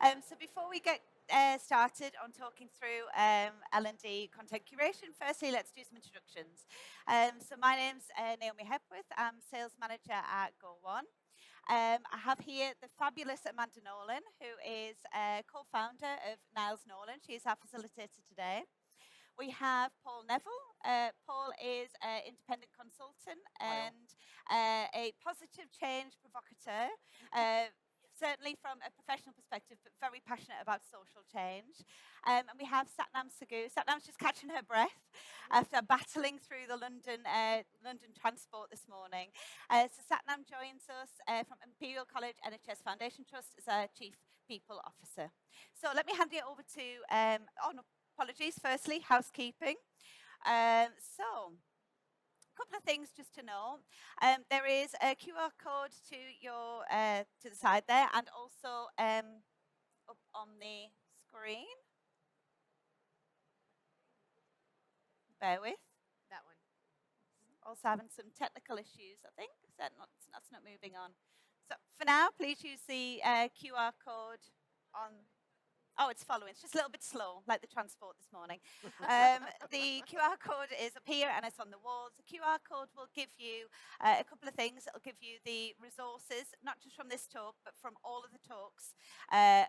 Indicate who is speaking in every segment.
Speaker 1: So before we get started on talking through L&D content curation, firstly, let's do some introductions. So my name's Naomi Hepworth. I'm sales manager at Go1. I have here the fabulous Amanda Nolan, who is co-founder of Niles Nolan. She is our facilitator today. We have Paul Neville. Paul is an independent consultant and a positive change provocateur. Certainly from a professional perspective, but very passionate about social change. And we have Satnam Sagu. Satnam's just catching her breath after battling through the London transport this morning. So Satnam joins us from Imperial College NHS Foundation Trust as our Chief People Officer. So let me hand it over to, apologies, firstly, housekeeping. So a couple of things just to know. There is a QR code to your to the side there, and also up on the screen. Bear with.
Speaker 2: That one.
Speaker 1: Also having some technical issues, I think. That's not moving on. So for now, please use the QR code on. Oh, it's following. It's just a little bit slow, like the transport this morning. The QR code is up here and it's on the walls. The QR code will give you a couple of things. It'll give you the resources, not just from this talk, but from all of the talks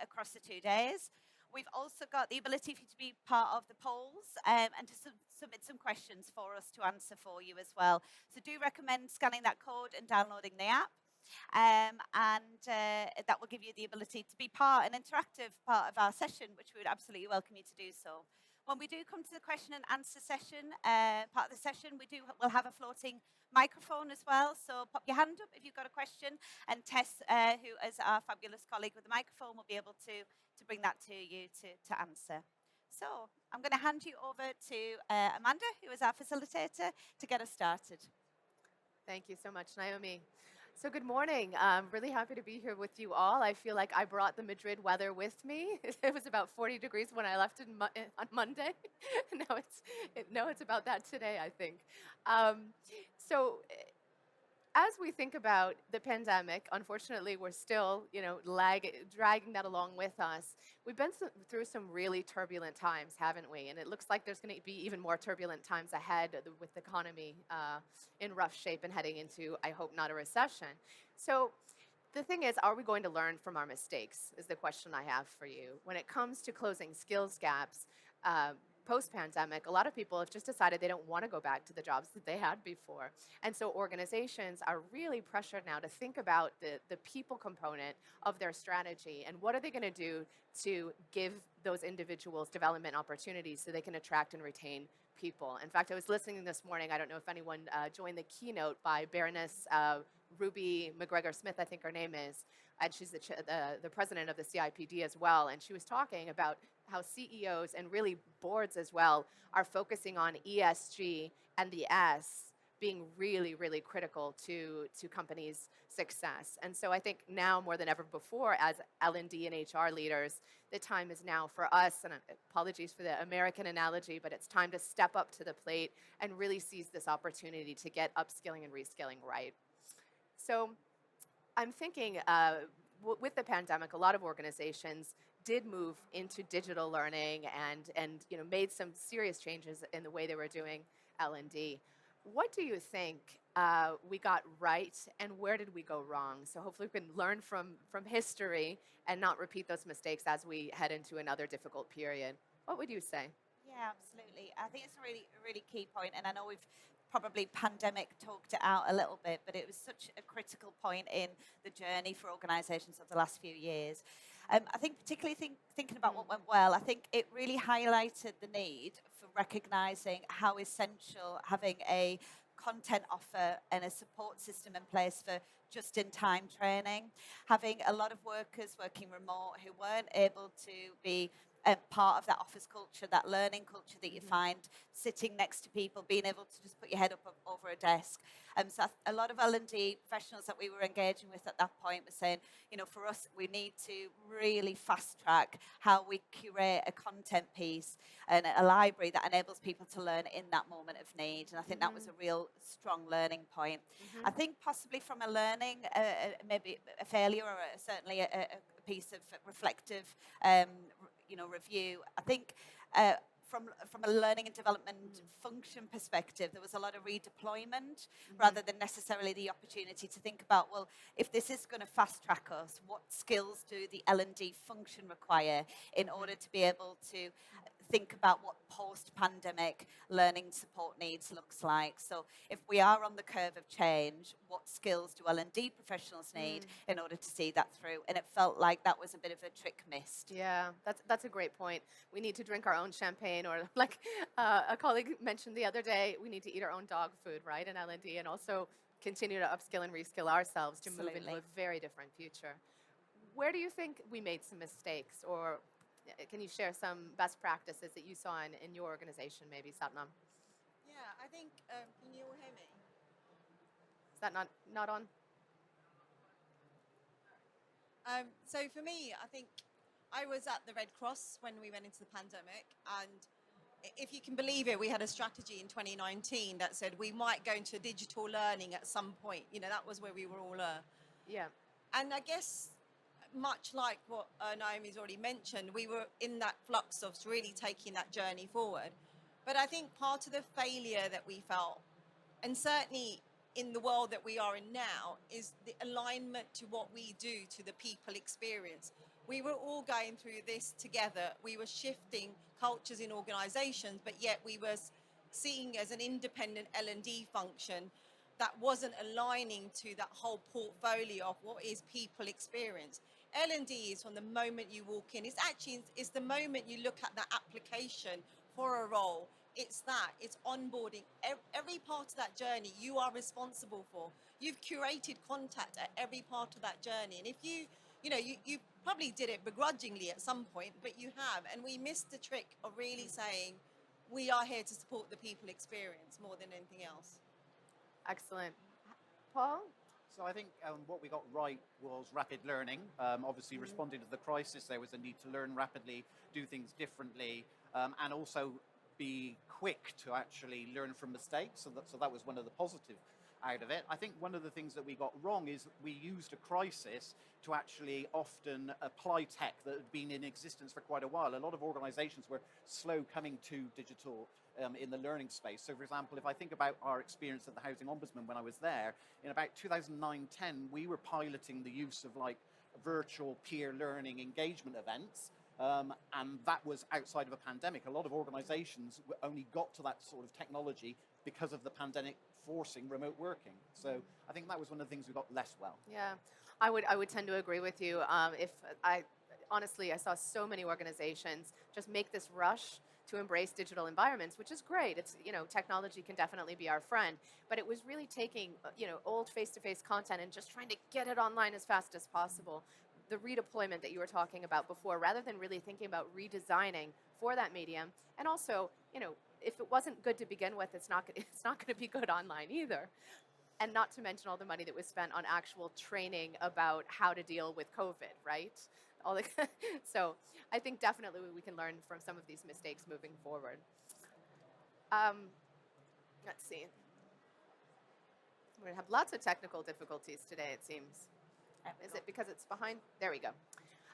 Speaker 1: across the 2 days. We've also got the ability for you to be part of the polls and to submit some questions for us to answer for you as well. So do recommend scanning that code and downloading the app. That will give you the ability to be an interactive part of our session, which we would absolutely welcome you to do so. When we do come to the question and answer session, part of the session, we'll have a floating microphone as well. So pop your hand up if you've got a question, and Tess, who is our fabulous colleague with the microphone, will be able to bring that to you to answer. So I'm going to hand you over to Amanda, who is our facilitator, to get us started.
Speaker 2: Thank you so much, Naomi. So good morning. I'm really happy to be here with you all. I feel like I brought the Madrid weather with me. It was about 40 degrees when I left on Monday. now it's about that today, I think. So as we think about the pandemic, unfortunately, we're still, dragging that along with us. We've been through some really turbulent times, haven't we? And it looks like there's going to be even more turbulent times ahead with the economy in rough shape and heading into, I hope, not a recession. So the thing is, are we going to learn from our mistakes is the question I have for you. When it comes to closing skills gaps, post-pandemic, a lot of people have just decided they don't want to go back to the jobs that they had before. And so organizations are really pressured now to think about the people component of their strategy and what are they going to do to give those individuals development opportunities so they can attract and retain people. In fact, I was listening this morning, I don't know if anyone joined the keynote by Baroness Ruby McGregor-Smith, I think her name is, and she's the president of the CIPD as well, and she was talking about how CEOs and really boards as well are focusing on ESG and the S being really, really critical to companies' success. And so I think now more than ever before, as L&D and HR leaders, the time is now for us, and apologies for the American analogy, but it's time to step up to the plate and really seize this opportunity to get upskilling and reskilling right. So I'm thinking with the pandemic, a lot of organizations did move into digital learning and made some serious changes in the way they were doing L&D. What do you think we got right, and where did we go wrong? So hopefully we can learn from history and not repeat those mistakes as we head into another difficult period. What would you say?
Speaker 1: Yeah, absolutely. I think it's a really key point, and I know we've probably pandemic talked it out a little bit, but it was such a critical point in the journey for organisations of the last few years. I think particularly thinking about what went well, I think it really highlighted the need for recognising how essential having a content offer and a support system in place for just-in-time training. Having a lot of workers working remote who weren't able to be part of that office culture, that learning culture that you find sitting next to people, being able to just put your head up over a desk. So a lot of L&D professionals that we were engaging with at that point were saying, for us, we need to really fast track how we curate a content piece and a library that enables people to learn in that moment of need. And I think that was a real strong learning point. I think possibly from a learning, maybe a failure or certainly a piece of reflective, review. I think from a learning and development function perspective, there was a lot of redeployment rather than necessarily the opportunity to think about, well, if this is going to fast track us, what skills do the L&D function require in order to be able to think about what post-pandemic learning support needs looks like. So if we are on the curve of change, what skills do L&D professionals need in order to see that through? And it felt like that was a bit of a trick missed.
Speaker 2: Yeah, that's a great point. We need to drink our own champagne, or like a colleague mentioned the other day, we need to eat our own dog food, right, in L&D, and also continue to upskill and reskill ourselves to move into a very different future. Where do you think we made some mistakes, or can you share some best practices that you saw in your organization, maybe, Satnam?
Speaker 3: Yeah, I think, can you all hear me?
Speaker 2: Is that not on?
Speaker 3: So for me, I think I was at the Red Cross when we went into the pandemic, and if you can believe it, we had a strategy in 2019 that said we might go into digital learning at some point. That was where we were all.
Speaker 2: Yeah.
Speaker 3: And I guess, much like what Naomi's already mentioned, we were in that flux of really taking that journey forward. But I think part of the failure that we felt, and certainly in the world that we are in now, is the alignment to what we do to the people experience. We were all going through this together. We were shifting cultures in organizations, but yet we were seeing as an independent L&D function that wasn't aligning to that whole portfolio of what is people experience. L&D is from the moment you walk in. It's the moment you look at that application for a role. It's onboarding. Every part of that journey you are responsible for. You've curated content at every part of that journey. And if you probably did it begrudgingly at some point, but you have. And we missed the trick of really saying, we are here to support the people experience more than anything else.
Speaker 2: Excellent. Paul?
Speaker 4: So I think what we got right was rapid learning. Obviously, responding to the crisis, there was a need to learn rapidly, do things differently, and also be quick to actually learn from mistakes. So that was one of the positive out of it. I think one of the things that we got wrong is we used a crisis to actually often apply tech that had been in existence for quite a while. A lot of organizations were slow coming to digital in the learning space. So for example, if I think about our experience at the Housing Ombudsman when I was there, in about 2009-10, we were piloting the use of like virtual peer learning engagement events. And that was outside of a pandemic. A lot of organizations only got to that sort of technology because of the pandemic forcing remote working. So I think that was one of the things we got less well.
Speaker 2: Yeah, I would tend to agree with you. Honestly, I saw so many organizations just make this rush to embrace digital environments, which is great. It's, technology can definitely be our friend, but it was really taking, old face-to-face content and just trying to get it online as fast as possible. The redeployment that you were talking about before, rather than really thinking about redesigning for that medium. And also, if it wasn't good to begin with, it's not going to be good online either. And not to mention all the money that was spent on actual training about how to deal with COVID, right? So I think definitely we can learn from some of these mistakes moving forward. Let's see. We're going to have lots of technical difficulties today, it seems. Is it because it's behind? There we go.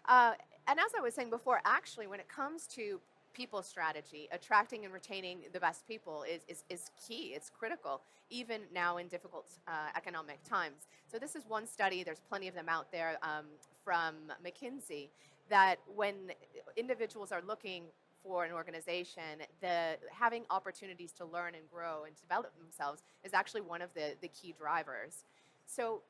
Speaker 2: And as I was saying before, actually, when it comes to people strategy, attracting and retaining the best people is key. It's critical, even now in difficult economic times. So this is one study, there's plenty of them out there, from McKinsey, that when individuals are looking for an organization, having opportunities to learn and grow and develop themselves is actually one of the key drivers. So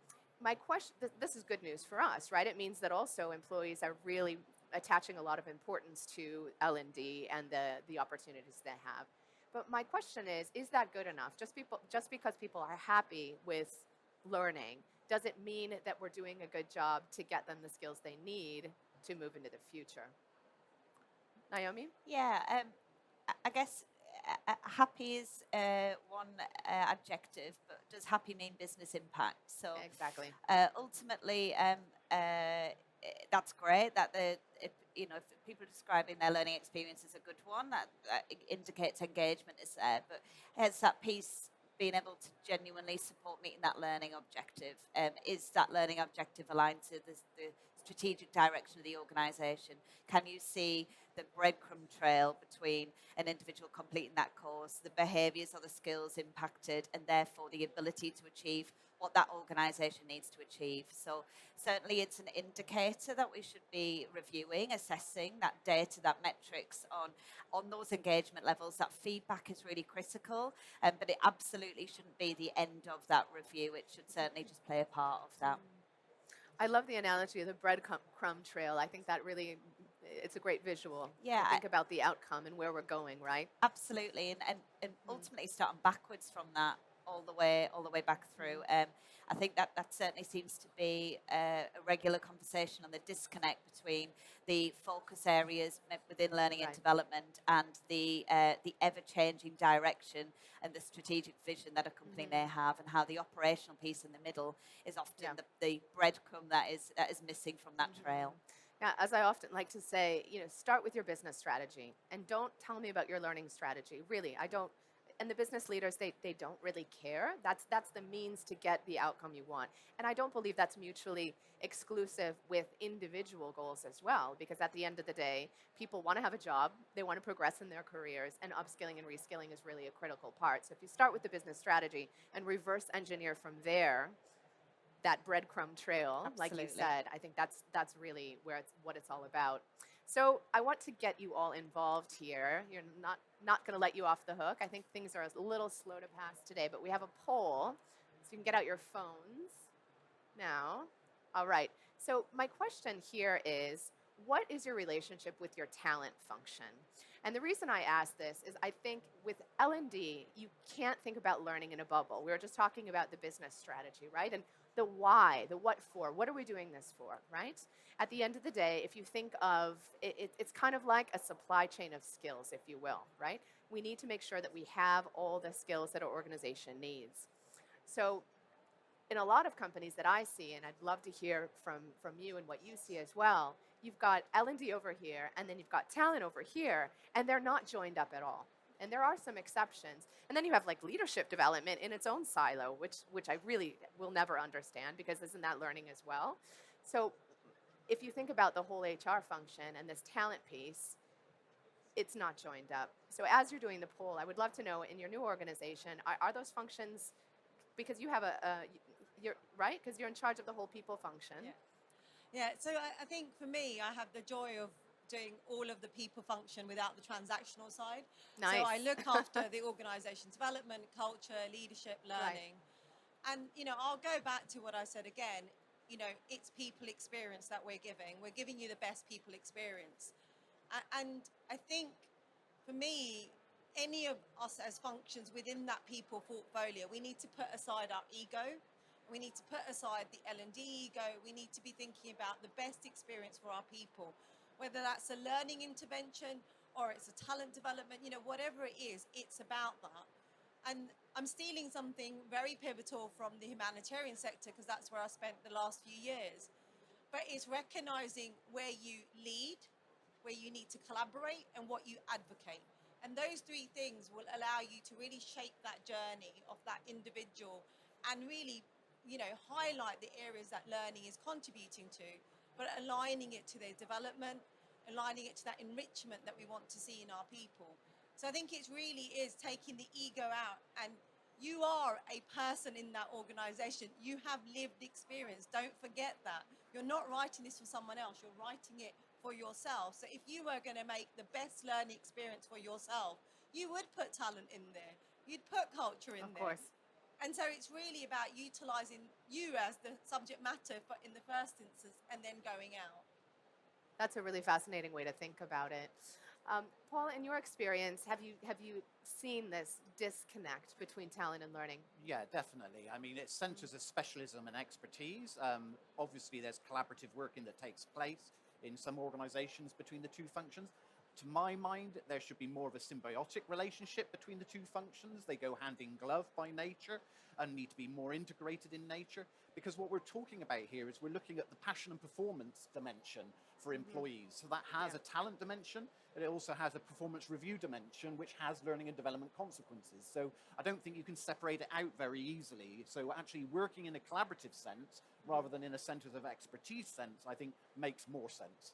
Speaker 2: my question, this is good news for us, right? It means that also employees are really attaching a lot of importance to L&D and the opportunities they have. But my question is that good enough? Just because people are happy with learning, does it mean that we're doing a good job to get them the skills they need to move into the future? Naomi?
Speaker 1: Yeah, I guess happy is one adjective, but does happy mean business impact? So
Speaker 2: Exactly.
Speaker 1: ultimately, that's great that if people are describing their learning experience as a good one, that indicates engagement is there. But has that piece being able to genuinely support meeting that learning objective? Is that learning objective aligned to the strategic direction of the organisation? Can you see the breadcrumb trail between an individual completing that course, the behaviours or the skills impacted, and therefore the ability to achieve what that organisation needs to achieve? So certainly it's an indicator that we should be reviewing, assessing that data, that metrics on those engagement levels. That feedback is really critical, but it absolutely shouldn't be the end of that review. It should certainly just play a part of that.
Speaker 2: I love the analogy of the breadcrumb trail. I think that really, it's a great visual
Speaker 1: Yeah,
Speaker 2: to think about the outcome and where we're going, right?
Speaker 1: absolutely, and ultimately starting backwards from that all the way back through. I think that certainly seems to be a regular conversation on the disconnect between the focus areas within learning and
Speaker 2: Right.
Speaker 1: development and the ever changing direction and the strategic vision that a company may have, and how the operational piece in the middle is often
Speaker 2: Yeah.
Speaker 1: the breadcrumb that is missing from that trail.
Speaker 2: Yeah, as I often like to say, start with your business strategy and don't tell me about your learning strategy. Really, I don't. And the business leaders, they don't really care. That's the means to get the outcome you want. And I don't believe that's mutually exclusive with individual goals as well, because at the end of the day, people want to have a job, they want to progress in their careers, and upskilling and reskilling is really a critical part. So if you start with the business strategy and reverse engineer from there, that breadcrumb trail, like you
Speaker 1: Absolutely.
Speaker 2: said, I think that's really what it's all about. So I want to get you all involved here. You're not going to let you off the hook. I think things are a little slow to pass today, but we have a poll, so you can get out your phones now. All right. So my question here is, what is your relationship with your talent function? And the reason I ask this is I think with L&D, you can't think about learning in a bubble. We were just talking about the business strategy, right? And the why, the what for, what are we doing this for, right? At the end of the day, if you think of it's kind of like a supply chain of skills, if you will, right? We need to make sure that we have all the skills that our organization needs. So in a lot of companies that I see, and I'd love to hear from you and what you see as well, you've got L&D over here, and then you've got talent over here, and they're not joined up at all. And there are some exceptions. And then you have like leadership development in its own silo, which I really will never understand, because isn't that learning as well? So if you think about the whole HR function and this talent piece, it's not joined up. So as you're doing the poll, I would love to know in your new organization, are those functions, because you have you're right, because you're in charge of the whole people function.
Speaker 3: Yeah, so I think for me, I have the joy of doing all of the people function without the transactional side.
Speaker 2: Nice.
Speaker 3: So I look after the organization's development, culture, leadership, learning.
Speaker 2: Right.
Speaker 3: And, I'll go back to what I said again. It's people experience that we're giving. We're giving you the best people experience. And I think for me, any of us as functions within that people portfolio, we need to put aside our ego. We need to put aside the L&D ego. We need to be thinking about the best experience for our people, whether that's a learning intervention or it's a talent development, whatever it is, it's about that. And I'm stealing something very pivotal from the humanitarian sector, because that's where I spent the last few years. But it's recognizing where you lead, where you need to collaborate, and what you advocate. And those three things will allow you to really shape that journey of that individual and really highlight the areas that learning is contributing to, but aligning it to their development, aligning it to that enrichment that we want to see in our people. So I think it really is taking the ego out, and you are a person in that organization. You have lived experience. Don't forget that. You're not writing this for someone else. You're writing it for yourself. So if you were going to make the best learning experience for yourself, you would put talent in there. You'd put culture in there.
Speaker 2: Of course.
Speaker 3: And so it's really about utilizing you as the subject matter in the first instance, and then going out.
Speaker 2: That's a really fascinating way to think about it. Paul, in your experience, have you seen this disconnect between talent and learning?
Speaker 4: Yeah, definitely. I mean, it's centres of specialism and expertise. Obviously, there's collaborative working that takes place in some organisations between the two functions. To my mind, there should be more of a symbiotic relationship between the two functions. They go hand in glove by nature and need to be more integrated in nature, because what we're talking about here is we're looking at the passion and performance dimension for employees. So that has a talent dimension, and it also has a performance review dimension, which has learning and development consequences. So I don't think you can separate it out very easily. So actually working in a collaborative sense, rather than in a centers of expertise sense, I think makes more sense.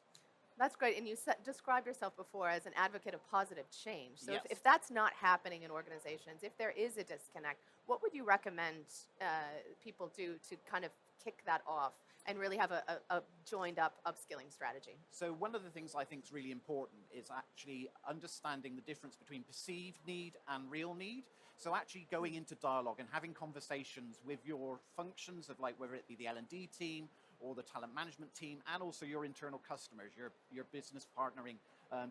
Speaker 2: That's great. And you described yourself before as an advocate of positive change. So
Speaker 4: Yes.
Speaker 2: if that's not happening in organizations, if there is a disconnect, what would you recommend people do to kind of kick that off and really have a joined up upskilling strategy?
Speaker 4: So one of the things I think is really important is actually understanding the difference between perceived need and real need. So actually going into dialogue and having conversations with your functions of, like, whether it be the L&D team or the talent management team, and also your internal customers, your business partnering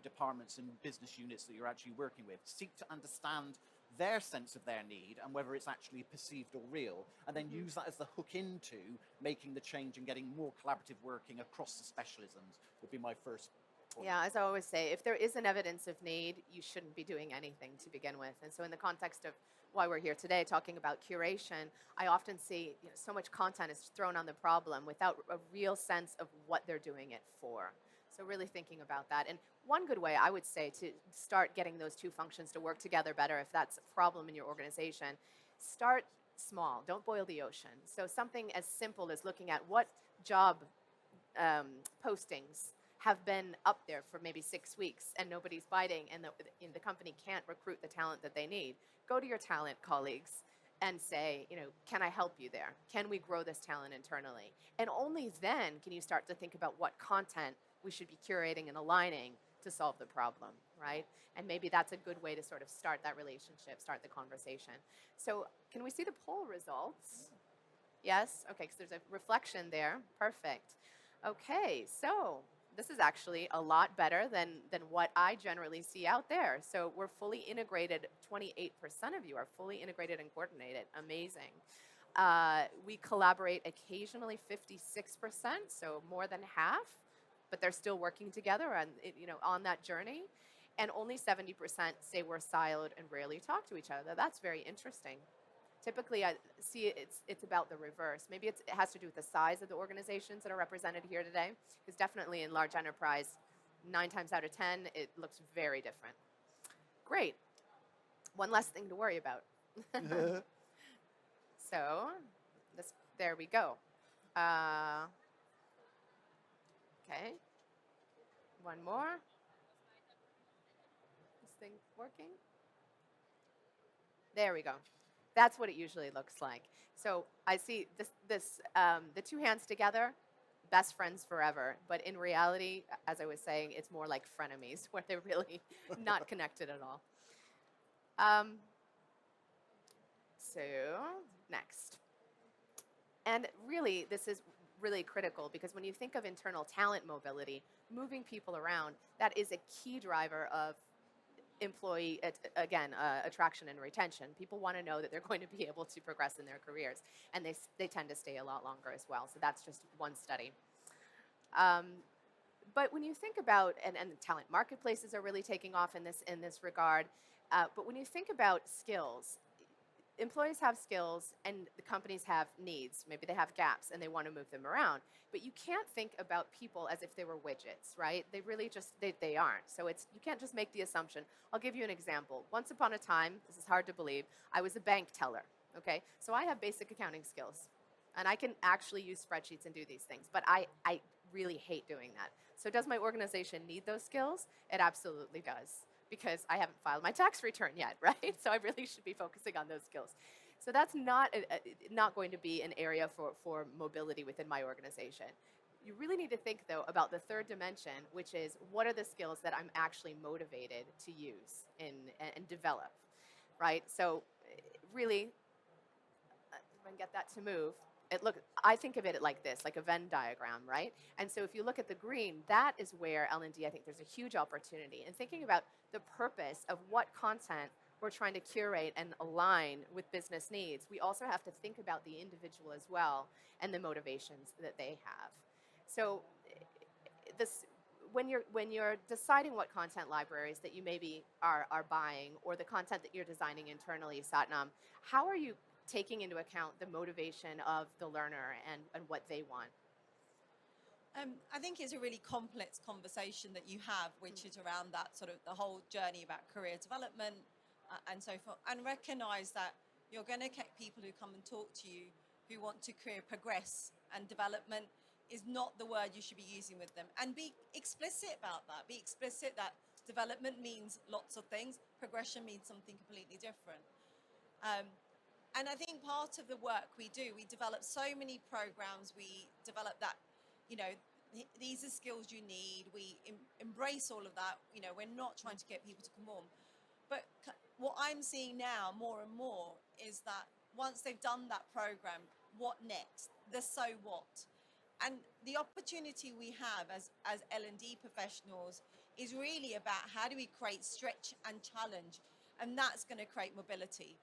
Speaker 4: departments and business units that you're actually working with. Seek to understand their sense of their need and whether it's actually perceived or real, and then use that as the hook into making the change and getting more collaborative working across the specialisms would be my first point.
Speaker 2: Yeah, as I always say, if there is an evidence of need, you shouldn't be doing anything to begin with. And so in the context of why we're here today talking about curation, I often see so much content is thrown on the problem without a real sense of what they're doing it for. So really thinking about that. And one good way I would say to start getting those two functions to work together better, if that's a problem in your organization, start small. Don't boil the ocean. So something as simple as looking at what job postings have been up there for maybe 6 weeks and nobody's biting, and the company can't recruit the talent that they need. Go to your talent colleagues and say, can I help you there? Can we grow this talent internally? And only then can you start to think about what content we should be curating and aligning to solve the problem, right? And maybe that's a good way to sort of start that relationship, start the conversation. So can we see the poll results? Yes? Okay, because there's a reflection there. Perfect. Okay, so this is actually a lot better than what I generally see out there. So we're fully integrated. 28% of you are fully integrated and coordinated. Amazing. We collaborate occasionally, 56%, so more than half, but they're still working together on that journey. And only 70% say we're siloed and rarely talk to each other. That's very interesting. Typically, I see it's about the reverse. Maybe it has to do with the size of the organizations that are represented here today, because definitely in large enterprise, 9 times out of 10, it looks very different. Great. One less thing to worry about. So, there we go. Okay. One more. This thing working? There we go. That's what it usually looks like. So I see the two hands together, best friends forever. But in reality, as I was saying, it's more like frenemies, where they're really not connected at all. So next. And really, this is really critical, because when you think of internal talent mobility, moving people around, that is a key driver of employee, attraction and retention. People want to know that they're going to be able to progress in their careers, and they tend to stay a lot longer as well. So that's just one study. But when you think about, and talent marketplaces are really taking off in this regard, but when you think about skills, employees have skills and the companies have needs. Maybe they have gaps and they want to move them around. But you can't think about people as if they were widgets, right? They really just, they aren't. So you can't just make the assumption. I'll give you an example. Once upon a time, this is hard to believe, I was a bank teller, okay? So I have basic accounting skills, and I can actually use spreadsheets and do these things, but I really hate doing that. So does my organization need those skills? It absolutely does, because I haven't filed my tax return yet, right? So I really should be focusing on those skills. So that's not going to be an area for mobility within my organization. You really need to think, though, about the third dimension, which is what are the skills that I'm actually motivated to use and develop, right? So really, if I can get that to move, I think of it like this, like a Venn diagram, right? And so if you look at the green, that is where L&D, I think there's a huge opportunity. And thinking about the purpose of what content we're trying to curate and align with business needs, we also have to think about the individual as well and the motivations that they have. So when you're deciding what content libraries that you maybe are buying, or the content that you're designing internally, Satnam, how are you taking into account the motivation of the learner and what they want?
Speaker 3: I think it's a really complex conversation that you have, which is around that sort of the whole journey about career development and so forth, and recognize that you're going to get people who come and talk to you who want to career progress, and development is not the word you should be using with them. And be explicit about that. Be explicit that development means lots of things, progression means something completely different. Um, and I think part of the work we do, we develop so many programs, we develop that, you know, these are skills you need. We embrace all of that. You know, we're not trying to get people to conform. But what I'm seeing now more and more is that once they've done that program, what next? The so what? And the opportunity we have as L&D professionals is really about how do we create stretch and challenge, and that's going to create mobility.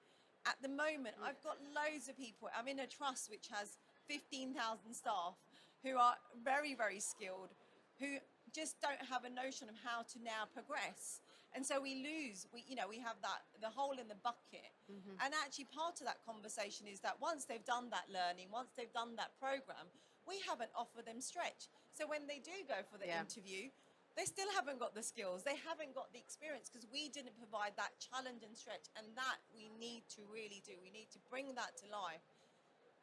Speaker 3: At the moment, I've got loads of people. I'm in a trust which has 15,000 staff who are very, very skilled, who just don't have a notion of how to now progress. And so we have that, the hole in the bucket.
Speaker 2: Mm-hmm.
Speaker 3: And actually part of that conversation is that once they've done that learning, once they've done that program, we haven't offered them stretch. So when they do go for the interview, they still haven't got the skills, they haven't got the experience, because we didn't provide that challenge and stretch. And that we need to really do. We need to bring that to life.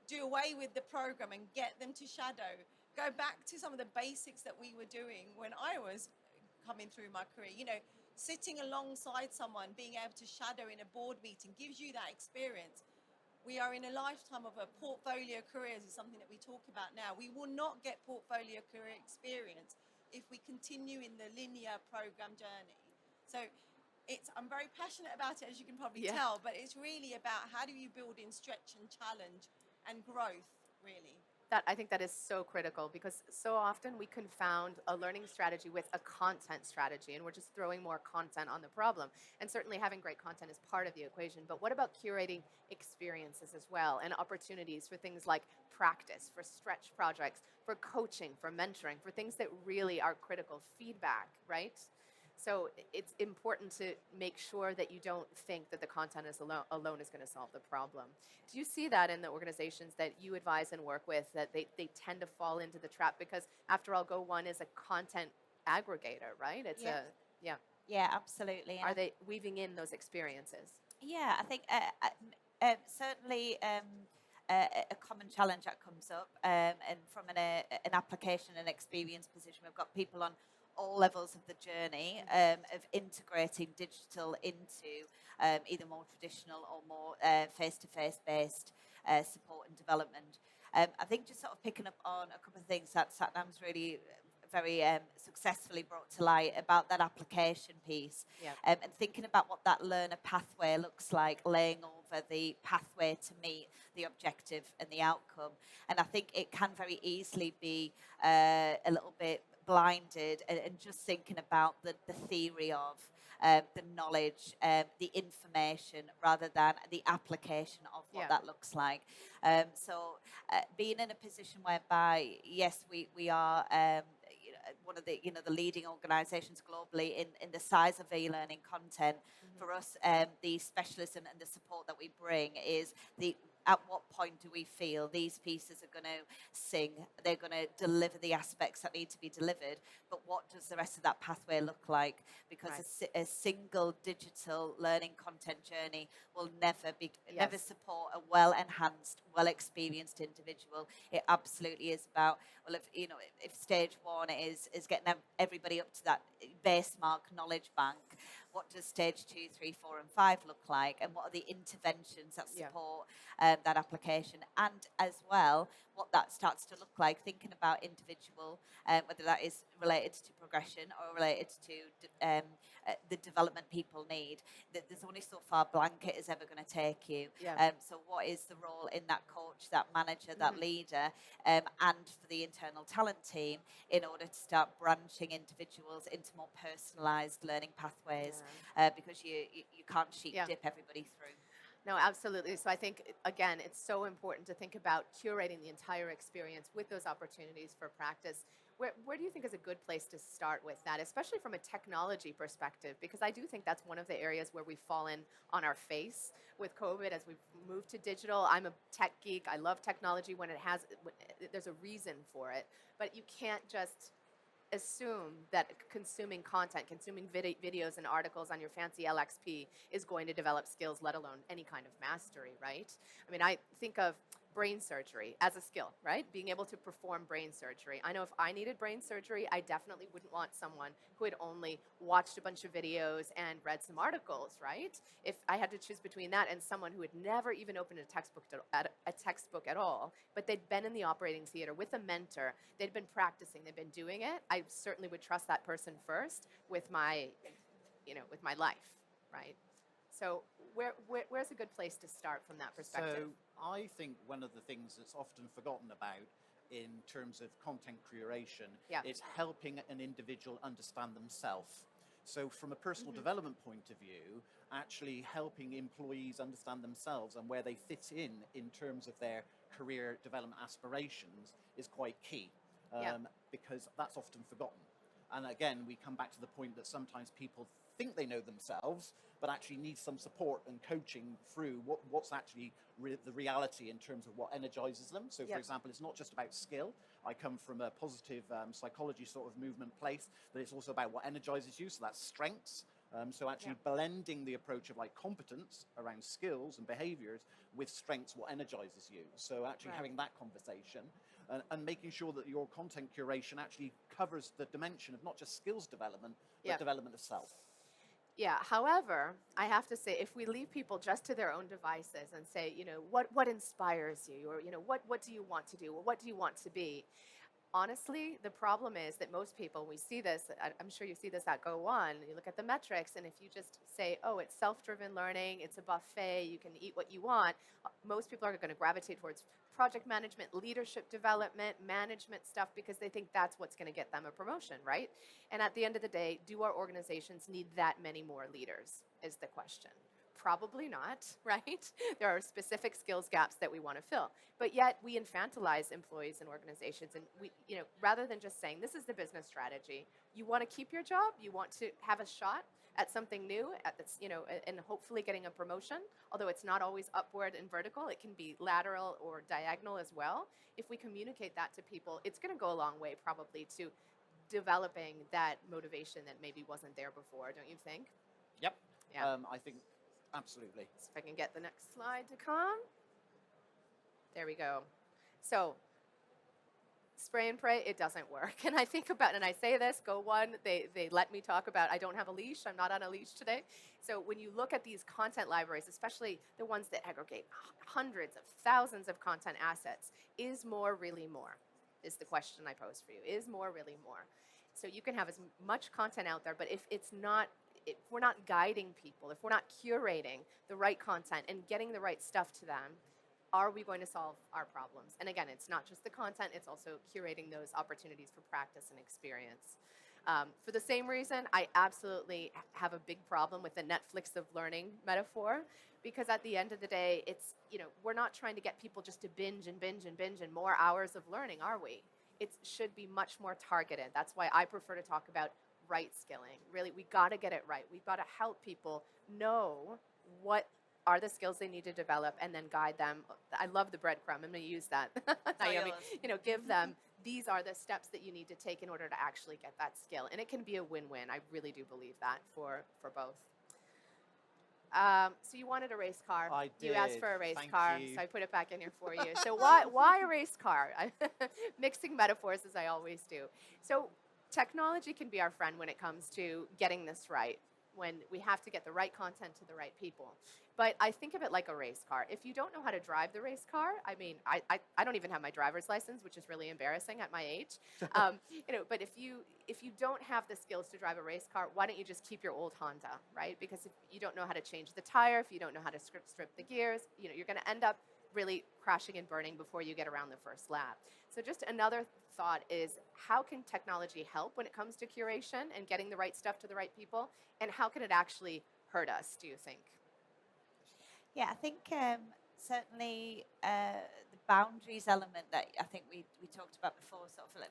Speaker 3: Do away with the program and get them to shadow. Go back to some of the basics that we were doing when I was coming through my career. You know, sitting alongside someone, being able to shadow in a board meeting gives you that experience. We are in a lifetime of a portfolio careers is something that we talk about now. We will not get portfolio career experience if we continue in the linear program journey. So I'm very passionate about it, as you can probably tell, but it's really about how do you build in stretch and challenge and growth, really.
Speaker 2: I think that is so critical, because so often we confound a learning strategy with a content strategy, and we're just throwing more content on the problem. And certainly having great content is part of the equation, but what about curating experiences as well, and opportunities for things like practice, for stretch projects, for coaching, for mentoring, for things that really are critical, feedback, right? So it's important to make sure that you don't think that the content alone is going to solve the problem. Do you see that in the organizations that you advise and work with, that they tend to fall into the trap? Because after all, Go One is a content aggregator, right? It's
Speaker 1: Yeah, absolutely.
Speaker 2: Are they weaving in those experiences?
Speaker 1: Yeah, I think certainly a common challenge that comes up, and from an application and experience position, we've got people on all levels of the journey of integrating digital into either more traditional or more face-to-face based support and development. I think just sort of picking up on a couple of things that Satnam's really very successfully brought to light about that application piece, and thinking about what that learner pathway looks like, laying over the pathway to meet the objective and the outcome. And I think it can very easily be a little bit blinded and just thinking about the theory of the knowledge, the information, rather than the application of what that looks like. So being in a position whereby, yes, we are one of the the leading organisations globally in the size of e-learning content. For us, the specialism and the support that we bring is at what point do we feel these pieces are going to sing? They're going to deliver the aspects that need to be delivered, but what does the rest of that pathway look like? Because a single digital learning content journey will never support a well-enhanced, well-experienced individual. It absolutely is about, well, if stage one is getting everybody up to that base mark knowledge bank, what does stage 2, 3, 4, and 5 look like, and what are the interventions that support that application, and as well what that starts to look like, thinking about individual, whether that is related to progression or related to the development people need. There's only so far blanket is ever going to take you. So what is the role in that coach, that manager, that leader, and for the internal talent team, in order to start branching individuals into more personalised learning pathways, because you can't sheep dip everybody through.
Speaker 2: No, absolutely. So I think, again, it's so important to think about curating the entire experience with those opportunities for practice. Where do you think is a good place to start with that, especially from a technology perspective? Because I do think that's one of the areas where we've fallen on our face with COVID as we've moved to digital. I'm a tech geek. I love technology there's a reason for it. But you can't just assume that consuming content, consuming videos and articles on your fancy LXP is going to develop skills, let alone any kind of mastery, right? I mean, I think of brain surgery as a skill, right? Being able to perform brain surgery. I know if I needed brain surgery, I definitely wouldn't want someone who had only watched a bunch of videos and read some articles, right? If I had to choose between that and someone who had never even opened a textbook at all, but they'd been in the operating theater with a mentor, they'd been practicing, they'd been doing it, I certainly would trust that person first with my, with my life, right? So where's a good place to start from that perspective?
Speaker 4: So I think one of the things that's often forgotten about in terms of content curation is helping an individual understand themselves. So from a personal development point of view, actually helping employees understand themselves and where they fit in terms of their career development aspirations is quite key, because that's often forgotten. And again, we come back to the point that sometimes people think they know themselves, but actually need some support and coaching through what's actually the reality in terms of what energizes them. So, for example, it's not just about skill. I come from a positive psychology sort of movement place, but it's also about what energizes you. So that's strengths. So actually blending the approach of like competence around skills and behaviors with strengths, what energizes you. So actually having that conversation and making sure that your content curation actually covers the dimension of not just skills development, but development of self.
Speaker 2: Yeah, however, I have to say, if we leave people just to their own devices and say, what inspires you, or, what do you want to do, or what do you want to be? Honestly, the problem is that most people, we see this, I'm sure you see this at Go One, you look at the metrics, and if you just say, oh, it's self-driven learning, it's a buffet, you can eat what you want, most people are going to gravitate towards project management, leadership development, management stuff, because they think that's what's going to get them a promotion, right? And at the end of the day, do our organizations need that many more leaders, is the question. Probably not, right? There are specific skills gaps that we want to fill. But yet we infantilize employees and organizations, and we, rather than just saying this is the business strategy, you want to keep your job, you want to have a shot at something new, and hopefully getting a promotion, although it's not always upward and vertical, it can be lateral or diagonal as well. If we communicate that to people, it's going to go a long way probably to developing that motivation that maybe wasn't there before, don't you think?
Speaker 4: Yep.
Speaker 2: Yeah.
Speaker 4: I think absolutely.
Speaker 2: So if I can get the next slide to come. There we go. So spray and pray, it doesn't work. And I think about, and I say this, Go One, they let me talk about, I don't have a leash, I'm not on a leash today. So when you look at these content libraries, especially the ones that aggregate hundreds of thousands of content assets, is more really more? Is the question I pose for you. Is more really more? So you can have as much content out there, but if we're not guiding people, if we're not curating the right content and getting the right stuff to them, are we going to solve our problems? And again, it's not just the content, it's also curating those opportunities for practice and experience. For the same reason, I absolutely have a big problem with the Netflix of learning metaphor, because at the end of the day, it's, we're not trying to get people just to binge and binge and binge and more hours of learning, are we? It should be much more targeted. That's why I prefer to talk about right skilling. Really, we got to get it right. We've got to help people know what are the skills they need to develop and then guide them. I love the breadcrumb. I'm going to use that. Naomi, give them, these are the steps that you need to take in order to actually get that skill. And it can be a win-win. I really do believe that for both. So you wanted a race car.
Speaker 4: I did.
Speaker 2: You asked for a race
Speaker 4: Thank
Speaker 2: car,
Speaker 4: you.
Speaker 2: so I put it back in here for you. So why a race car? Mixing metaphors as I always do. So technology can be our friend when it comes to getting this right, when we have to get the right content to the right people. But I think of it like a race car. If you don't know how to drive the race car, I mean, I don't even have my driver's license, which is really embarrassing at my age. But if you don't have the skills to drive a race car, why don't you just keep your old Honda, right? Because if you don't know how to change the tire, if you don't know how to strip the gears, you're going to end up really crashing and burning before you get around the first lap. So just another thought is, how can technology help when it comes to curation and getting the right stuff to the right people? And how can it actually hurt us, do you think?
Speaker 1: Yeah, I think certainly the boundaries element that I think we talked about before, sort of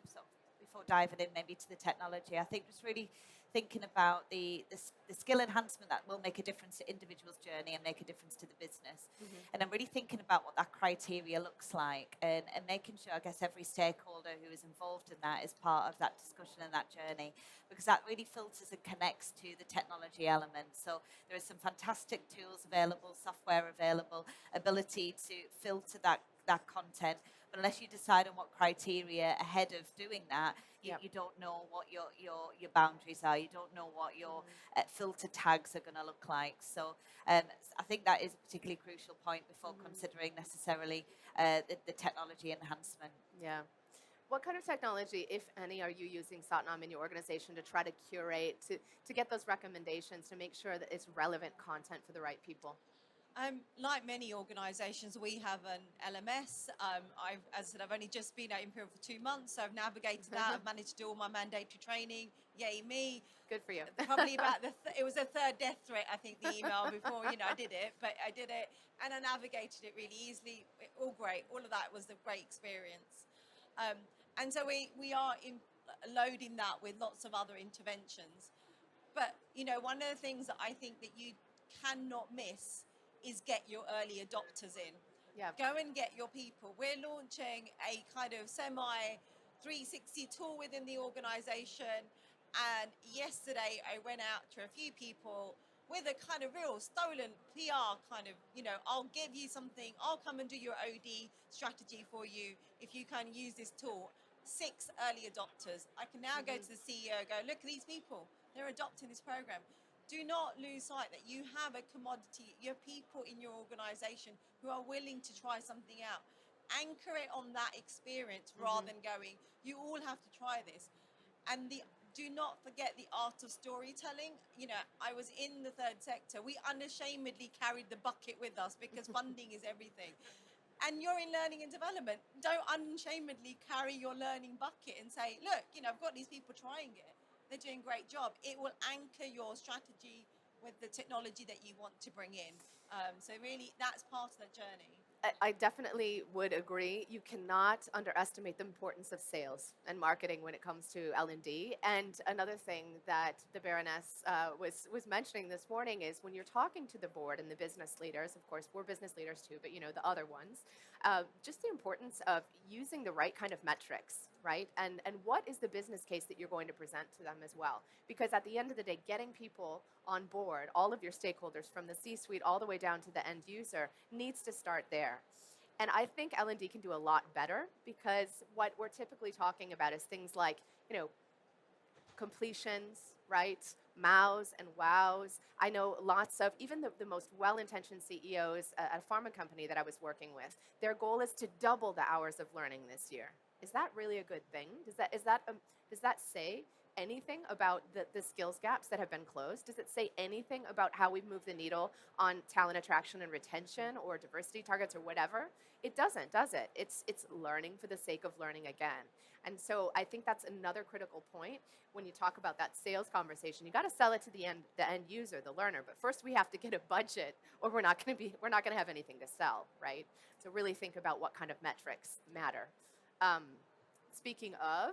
Speaker 1: before diving in maybe to the technology. I think just really thinking about the skill enhancement that will make a difference to individuals' journey and make a difference to the business. And I'm really thinking about what that criteria looks like, and making sure, I guess, every stakeholder who is involved in that is part of that discussion and that journey, because that really filters and connects to the technology element. So there are some fantastic tools available, software available, ability to filter that content. But unless you decide on what criteria ahead of doing that,
Speaker 2: Yep.
Speaker 1: you don't know what your boundaries are. You don't know what your filter tags are going to look like. So I think that is a particularly crucial point before considering necessarily the technology enhancement.
Speaker 2: Yeah. What kind of technology, if any, are you using, Satnam, in your organization to try to curate, to get those recommendations, to make sure that it's relevant content for the right people?
Speaker 3: Like many organisations, we have an LMS. As I said, I've only just been out in Imperial for 2 months, so I've navigated that. I've managed to do all my mandatory training. Yay me!
Speaker 2: Good for you.
Speaker 3: Probably about it was a third death threat, I think, the email before I did it, but I did it and I navigated it really easily. All great. All of that was a great experience. And so we are loading that with lots of other interventions. But one of the things that I think that you cannot miss is get your early adopters in.
Speaker 2: Yeah.
Speaker 3: Go and get your people. We're launching a kind of semi 360 tool within the organization. And yesterday I went out to a few people with a kind of real stolen PR kind of, I'll give you something, I'll come and do your OD strategy for you if you can use this tool. 6 early adopters. I can now go to the CEO and go, look at these people, they're adopting this program. Do not lose sight that you have a commodity, you have people in your organization who are willing to try something out. Anchor it on that experience rather than going, you all have to try this. And do not forget the art of storytelling. I was in the third sector. We unashamedly carried the bucket with us because funding is everything. And you're in learning and development. Don't unashamedly carry your learning bucket and say, look, I've got these people trying it. They're doing a great job. It will anchor your strategy with the technology that you want to bring in. So really, that's part of the journey.
Speaker 2: I definitely would agree. You cannot underestimate the importance of sales and marketing when it comes to L&D. And another thing that the Baroness was mentioning this morning is when you're talking to the board and the business leaders, of course, we're business leaders too, but the other ones, just the importance of using the right kind of metrics, right? And what is the business case that you're going to present to them as well? Because at the end of the day, getting people on board, all of your stakeholders from the C-suite all the way down to the end user, needs to start there. And I think L&D can do a lot better, because what we're typically talking about is things like, completions, right? MOWs and WOWs. I know lots of, even the most well-intentioned CEOs at a pharma company that I was working with, their goal is to double the hours of learning this year. Is that really a good thing? Does that say anything about the skills gaps that have been closed? Does it say anything about how we've moved the needle on talent attraction and retention or diversity targets or whatever? It doesn't, does it? It's learning for the sake of learning again. And so I think that's another critical point when you talk about that sales conversation. You got to sell it to the end user, the learner. But first we have to get a budget, or we're not going to have anything to sell, right? So really think about what kind of metrics matter. Speaking of,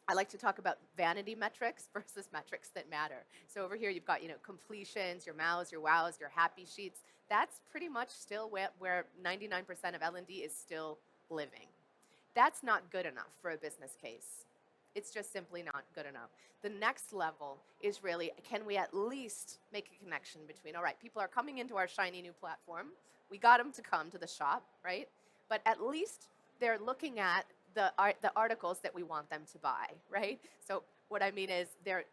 Speaker 2: I like to talk about vanity metrics versus metrics that matter. So over here, you've got, completions, your MOWs, your WOWs, your happy sheets. That's pretty much still where 99% of L&D is still living. That's not good enough for a business case. It's just simply not good enough. The next level is really, can we at least make a connection between, all right, people are coming into our shiny new platform. We got them to come to the shop, right? But at least they're looking at the articles that we want them to buy, right? So what I mean is they're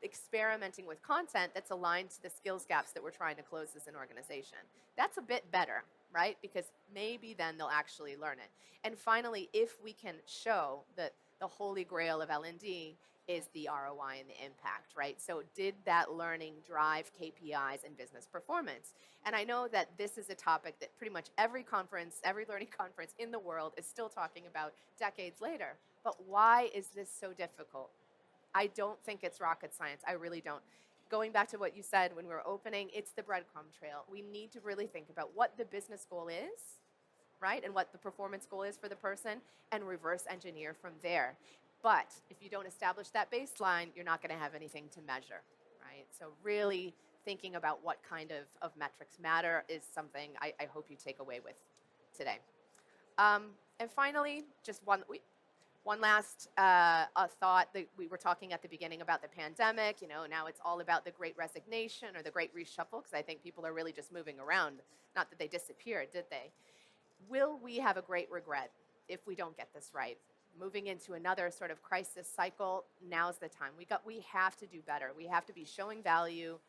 Speaker 2: experimenting with content that's aligned to the skills gaps that we're trying to close as an organization. That's a bit better, right? Because maybe then they'll actually learn it. And finally, if we can show that the holy grail of L&D is the ROI and the impact, right? So did that learning drive KPIs and business performance? And I know that this is a topic that pretty much every conference, every learning conference in the world is still talking about decades later. But why is this so difficult? I don't think it's rocket science. I really don't. going back to what you said when we were opening, it's the breadcrumb trail. We need to really think about what the business goal is, right? And what the performance goal is for the person, and reverse engineer from there. But if you don't establish that baseline, you're not going to have anything to measure, right? So really thinking about what kind of metrics matter is something I hope you take away with today. And finally, just one last a thought that we were talking at the beginning about the pandemic. Now it's all about the great resignation or the great reshuffle, because I think people are really just moving around. Not that they disappeared, did they? Will we have a great regret if we don't get this right? Moving into another sort of crisis cycle, now's the time. We have to do better. We have to be showing value,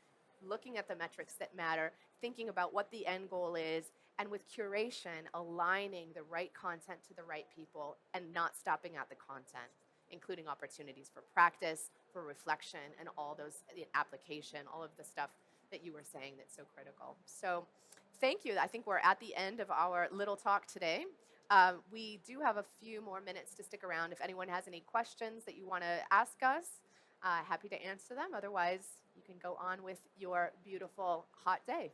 Speaker 2: looking at the metrics that matter, thinking about what the end goal is, and with curation, aligning the right content to the right people and not stopping at the content, including opportunities for practice, for reflection, and all those application, all of the stuff that you were saying that's so critical. So thank you. I think we're at the end of our little talk today. We do have a few more minutes to stick around. If anyone has any questions that you want to ask us, happy to answer them. Otherwise, you can go on with your beautiful hot day.